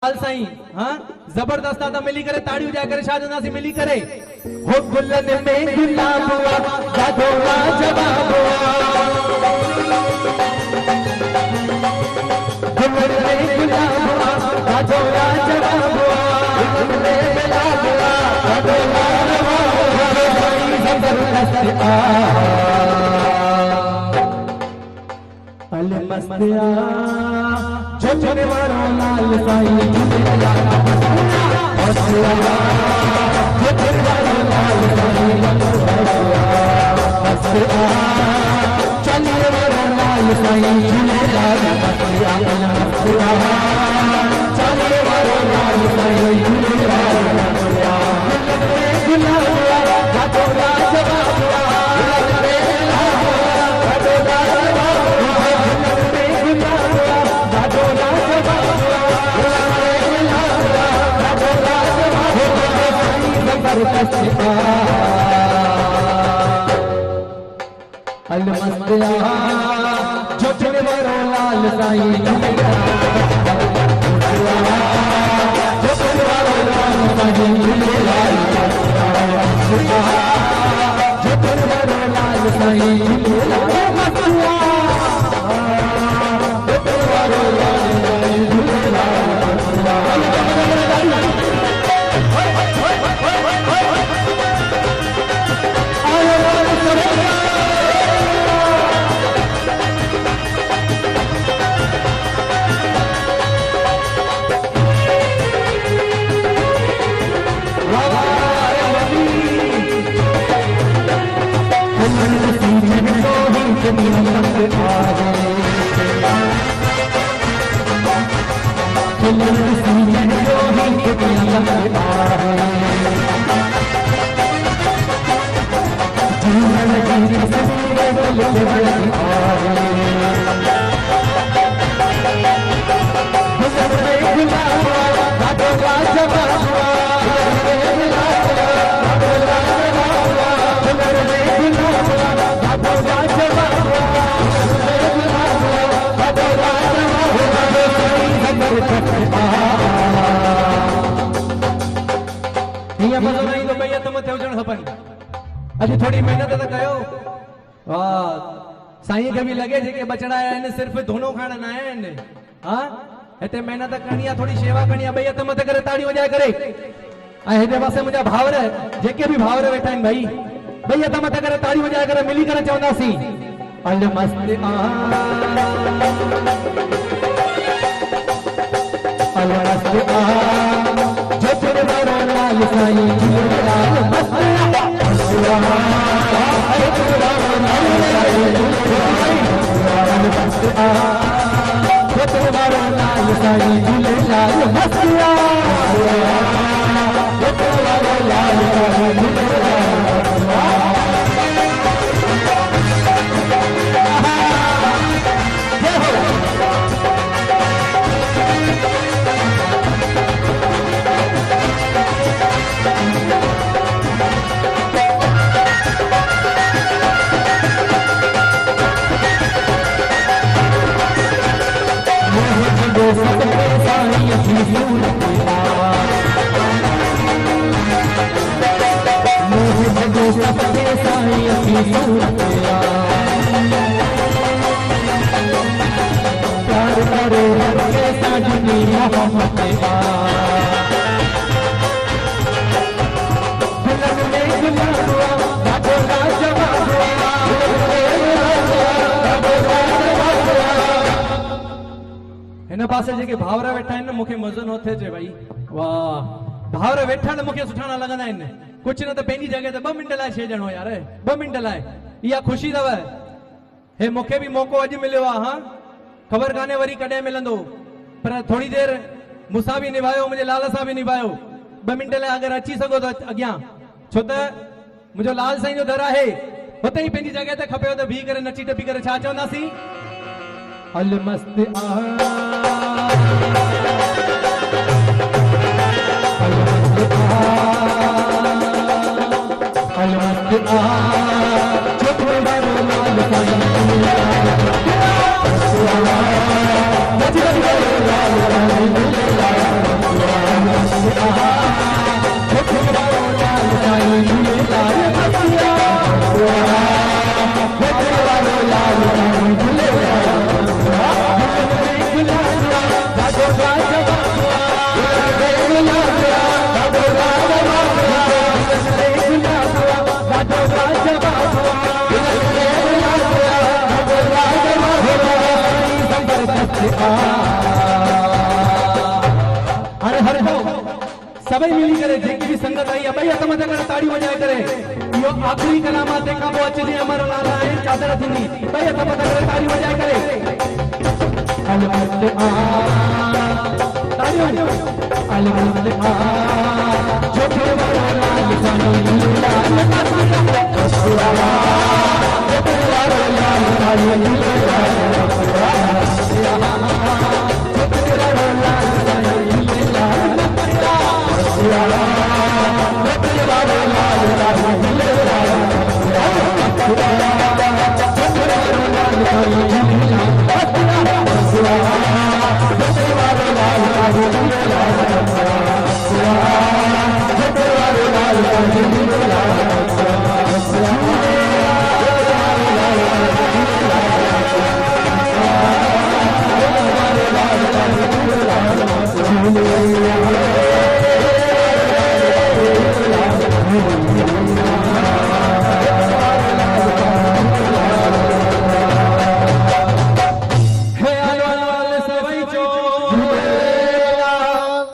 लाल साईं हाँ जबरदस्त आता मिली करे ताड़ी उजा करे शाह जनासी मिली करे हो गुलन में गुलाब हुआ जादोला जवाब हुआ गुलन में गुलाब हुआ जादोला जवाब हुआ गुलन में गुलाब हुआ जादोला जवाब हुआ जबरदस्त अल मस्तिया छोटे वाला लाल साईं झूलेला मस्तिया छोटे वाला लाल साईं मस्तिया चलिए वाला लाल साईं झूलेला मस्तिया मस्तिया चलिए वाला लाल साईं झूलेला मस्तिया गुलाब जादोला जवाब अल मस्तिया छोटे वाला लाल साईं झूलेला छोटे वाला लाल साईं झूलेला छोटे वाला लाल साईं झूलेला मस्तिया छोटे वाला लाल साईं झूलेला अभी थोड़ी मेहनत तो कयो साईं के भी लगे जे के बचड़ा है सिर्फ दोनों खाना ना है हां एते मेहनत करनी है थोड़ी सेवा करनी है भैया मत करे ताड़ी हो जाए करे आ हेदे पासे मुजा भावर जे के भी भावर बैठा हैं भाई भैया मत करे ताड़ी हो जाए करे मिली करे चवंदासी अल मस्त अल मस्त जो तेरे वाला लाल साईं झूलेला इन पासे जेके भावरा वेठा आहिनि मूंखे मज़ो न थे जे भाई वाह भावरा वेठा न मूंखे सुठा न लॻंदा आहिनि कुछ न त पंहिंजी जगह ते 2 मिंट लाइ छे ॼणो यार 2 मिंट लाइ इहा खुशी अथव हे मूंखे बि मौक़ो अॼु मिलियो आहे हां ख़बर कान्हे वरी कॾहिं मिलंदो पर थोड़ी देर मूंसां बि निभायो मुंहिंजे लाल सां बि निभायो 2 मिंट लाइ अगरि अची सघो त अॻियां छो त मुंहिंजो लाल साईं जो दर आहे हुते ई पंहिंजी जगह ते खपेव त बीह करे नची टपी करे छा चवंदासीं अल मस्त Let's go. ॾाढो लाजवाब हाणे हर सभई मिली करे जेकी भी संगत आई है भई हथ मथे करे ताड़ी वजाए करे यो आखिरी कलाम आहे तंहिंखां पोइ अचजी अमर लाल आहे चादर थींदी भई हथ मथे करे ताड़ी वजाए करे अलमत आ ताड़ियूं अलमत आ जो के वाला लाल सानो लीला असुरा जो के वाला लाल सानो लीला